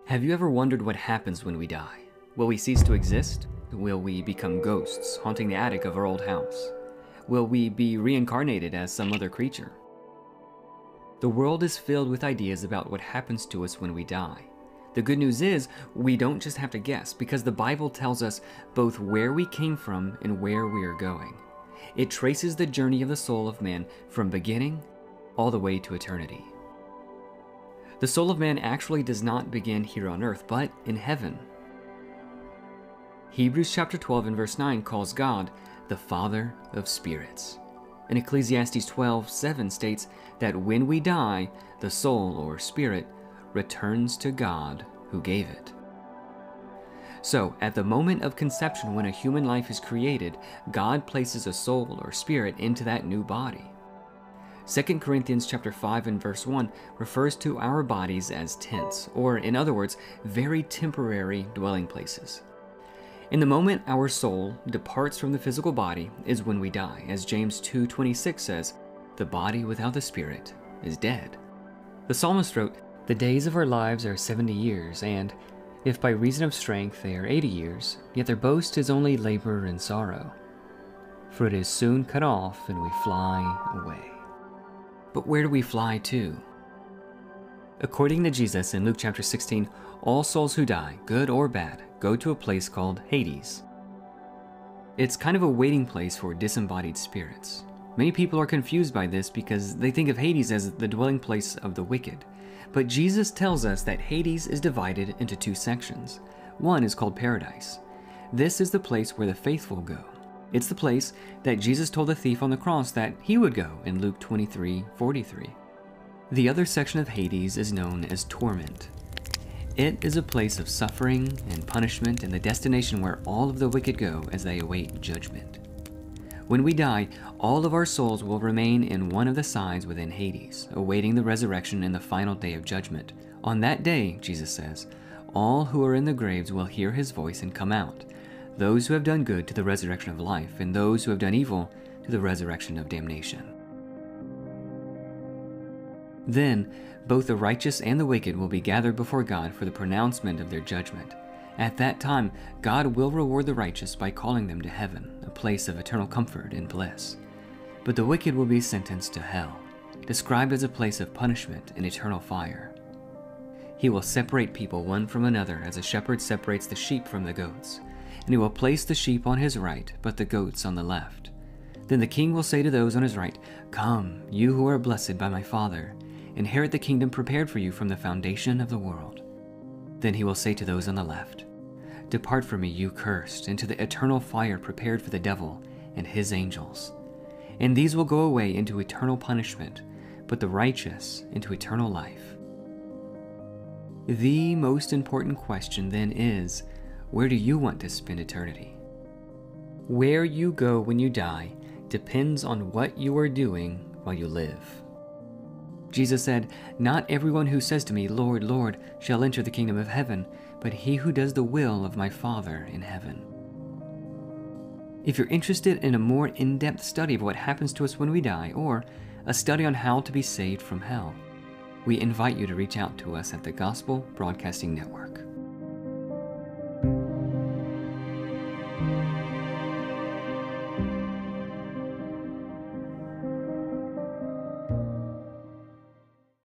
Have you ever wondered what happens when we die? Will we cease to exist? Will we become ghosts haunting the attic of our old house? Will we be reincarnated as some other creature? The world is filled with ideas about what happens to us when we die. The good news is, we don't just have to guess, because the Bible tells us both where we came from and where we are going. It traces the journey of the soul of man from beginning all the way to eternity. The soul of man actually does not begin here on earth, but in heaven. Hebrews chapter 12 and verse 9 calls God the Father of spirits. And Ecclesiastes 12:7 states that when we die, the soul or spirit returns to God who gave it. So, at the moment of conception when a human life is created, God places a soul or spirit into that new body. 2 Corinthians chapter 5 and verse 1 refers to our bodies as tents, or in other words, very temporary dwelling places. In the moment our soul departs from the physical body is when we die. As James 2:26 says, "The body without the spirit is dead." The psalmist wrote, "The days of our lives are 70 years, and if by reason of strength they are 80 years, yet their boast is only labor and sorrow. For it is soon cut off, and we fly away." But where do we fly to? According to Jesus in Luke chapter 16, all souls who die, good or bad, go to a place called Hades. It's kind of a waiting place for disembodied spirits. Many people are confused by this because they think of Hades as the dwelling place of the wicked. But Jesus tells us that Hades is divided into two sections. One is called Paradise. This is the place where the faithful go. It's the place that Jesus told the thief on the cross that he would go in Luke 23:43. The other section of Hades is known as torment. It is a place of suffering and punishment and the destination where all of the wicked go as they await judgment. When we die, all of our souls will remain in one of the sides within Hades, awaiting the resurrection in the final day of judgment. On that day, Jesus says, all who are in the graves will hear his voice and come out, those who have done good to the resurrection of life, and those who have done evil to the resurrection of damnation. Then, both the righteous and the wicked will be gathered before God for the pronouncement of their judgment. At that time, God will reward the righteous by calling them to heaven, a place of eternal comfort and bliss. But the wicked will be sentenced to hell, described as a place of punishment and eternal fire. He will separate people one from another as a shepherd separates the sheep from the goats, and he will place the sheep on his right, but the goats on the left. Then the king will say to those on his right, "Come, you who are blessed by my Father, inherit the kingdom prepared for you from the foundation of the world." Then he will say to those on the left, "Depart from me, you cursed, into the eternal fire prepared for the devil and his angels. And these will go away into eternal punishment, but the righteous into eternal life." The most important question then is, where do you want to spend eternity? Where you go when you die depends on what you are doing while you live. Jesus said, "Not everyone who says to me, 'Lord, Lord,' shall enter the kingdom of heaven, but he who does the will of my Father in heaven." If you're interested in a more in-depth study of what happens to us when we die, or a study on how to be saved from hell, we invite you to reach out to us at the Gospel Broadcasting Network.